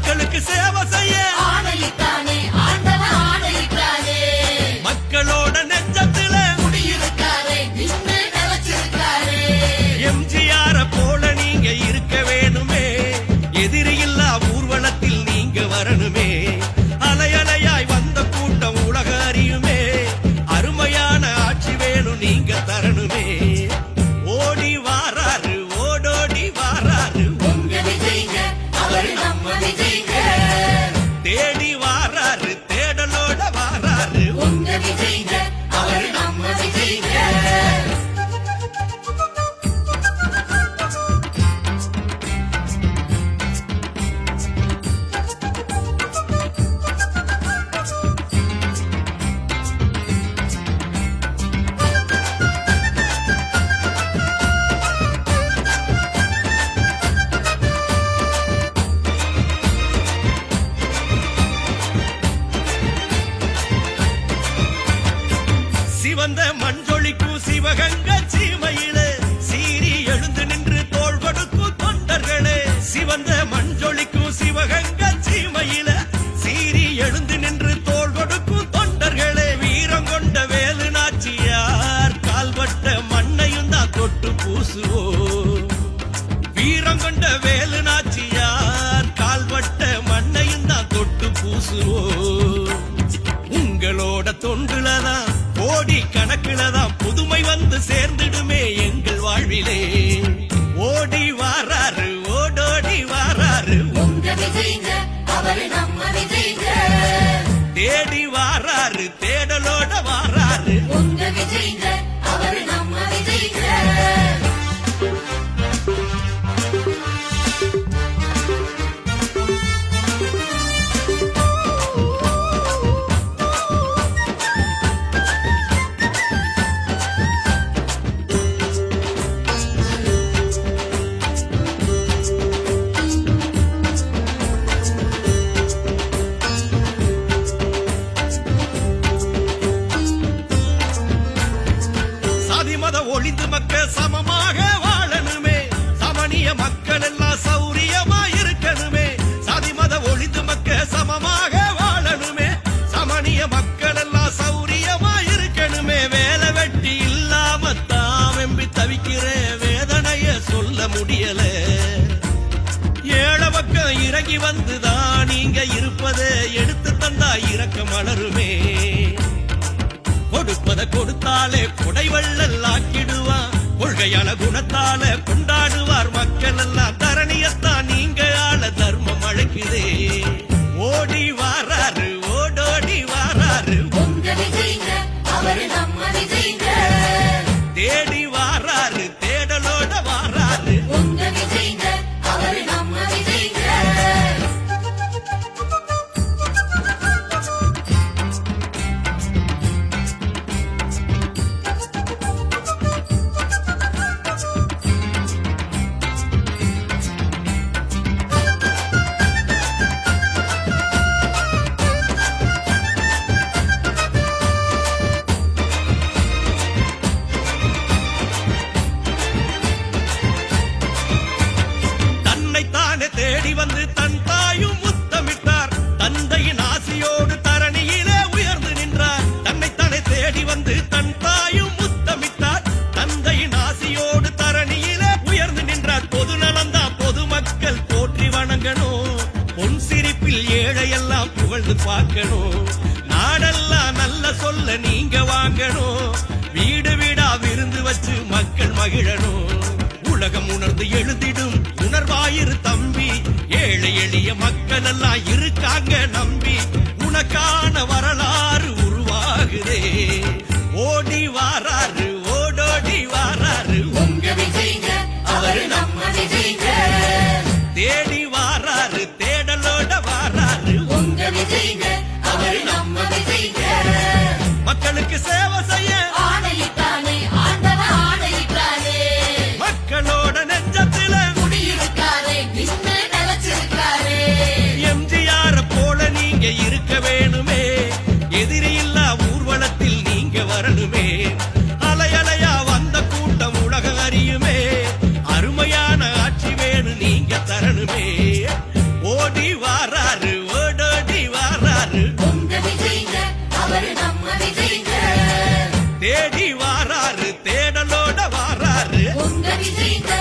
மக்களுக்கு சேவை செய்ய ஆணையிட்டானே ஆண்டவன் ஆணையிட்டானே. மக்களோட நெஞ்சத்துல குடியிருக்காரே நின்னு நிலைச்சிருக்காரே. எம்ஜிஆர போல நீங்க இருக்க வேணுமே, எதிரியில்லா ஊர்வலத்தில் நீங்க வரணுமே. அலையலையாய் வந்த கூட்டம் உலக அறியுமே, அருமையான ஆட்சி வேணும் நீங்க தரணுமே. ஓடி வாராரு ஓடோடி வாராரு உங்க விஜய்ங்க அவரு நம்ம விஜய்ங்க. தேடி வாராரு தேடலோட வாராரு உங்க விஜய்ங்க அவரு நம்ம விஜய்ங்க. சிவந்த மஞ்சொலிக்கும் சிவகங்க சீமையிலே சீறி எழுந்து நின்று தோள் கொடுக்கும் தொண்டர்களே. சிவந்த மஞ்சொலிக்கும் சிவகங்க சீமையிலே சீறி எழுந்து நின்று தோள் கொடுக்கும் தொண்டர்களே. வீரம் கொண்ட வேலு நாச்சியார் கால்பட்ட மண்ணையும் தான் தொட்டு பூசுவோம். வீரம் கொண்ட வேலு நாச்சியார் கால்பட்ட மண்ணையும் தான் தொட்டு பூசுவோம். உங்களோட தொண்டுலதான் கோடி கணக்குலதான் புதுமை வந்து சேர்ந்துடுமே எங்கள் வாழ்விலே. ஓடி வாராரு ஓடோடி வாராரு உங்க விஜய்ங்க அவரு நம்ம விஜய்ங்க. தேடி வாராரு தேடலோட வாராரு உங்க விஜய்ங்க அவரு நம்ம விஜய்ங்க. சாதி மத ஒழிந்து மக்க சமமாக வாழணுமே, சமணிய மக்கள் எல்லாம் சௌரியமா இருக்கணுமே. சாதி மத ஒழிந்து மக்க சமமாக வாழணுமே, சமணிய மக்கள் எல்லாம் சௌரியமா இருக்கணுமே. வேலை வெட்டி இல்லாம தாவெம்பி தவிக்கிற வேதனைய சொல்ல முடியல. ஏழை பக்கம் இறங்கி வந்துதான் நீங்க இருப்பதை எடுத்து தந்தா இறக்க மலருமே. கொடுப்பத கொடுத்தாலே கொடை வள்ளல் ஆக்கிடுவான், கொள்கையான குணத்தால கொண்டாடுவார் மக்கள் எல்லாம். தரணியத்தான் நீங்க ஆள தர்மம் அழைக்குதே. ஓடி வாராரு ஓடோடி வாராரு உங்க விஜய்ங்க அவரு நம்ம விஜய்ங்க. தேடி வாராரு தேடலோட வாராரு உங்க விஜய்ங்க அவரு நம்ம விஜய்ங்க. தன்னைத்தானே தேடி வந்து தன் தாயும் முத்தமிட்டார், தந்தையின் ஆசியோடு தரணியிலே உயர்ந்து நின்றார். தன்னைத்தானே தேடி வந்து தன் தாயும் முத்தமிட்டார், தந்தையின் ஆசியோடு தரணியிலே உயர்ந்து நின்றார். பொது நலம்தான் பொதுமக்கள் போற்றி வணங்கணும், பொன் சிரிப்பில் ஏழையெல்லாம் புகழ்ந்து பார்க்கணும். நாடெல்லாம் நல்ல சொல்ல நீங்க வாங்கணும், வீடு வீடா விருந்து வச்சு மக்கள் மகிழணும். உலகம் உணர்ந்து எழுதிடும் உணர்வாயிரு தம்பி, ஏழை எளிய மக்கள் எல்லாம் இருக்காங்க நம்பி. உனக்கான வரலாறு உருவாகுதே. ஓடி வாராரு ஓடோடி வாராரு உங்க விஜய்ங்க அவரு நம்ம விஜய்ங்க. தேடி வாராரு தேடலோட வாராரு உங்க விஜய்ங்க அவரு நம்ம விஜய்ங்க. மக்களுக்கு சேவை செய்ய ஆணையிட்டானே ஆண்டவன் ஆணையிட்டானே. மக்களோட நெஞ்சத்துல குடியிருக்காரே நின்னு நிலைச்சிருக்காரே. எம்ஜிஆர போல நீங்க இருக்க வேணுமே, எதிரியில்லா ஊர்வலத்தில் நீங்க வரணுமே. அலையலையா வந்த கூட்டம் உலக அறியுமே, அருமையான ஆட்சி வேணும் நீங்க தரணுமே. ஓடி வாரா தேடி வாராரு தேடலோட வாராரு உங்க விஜய்ங்க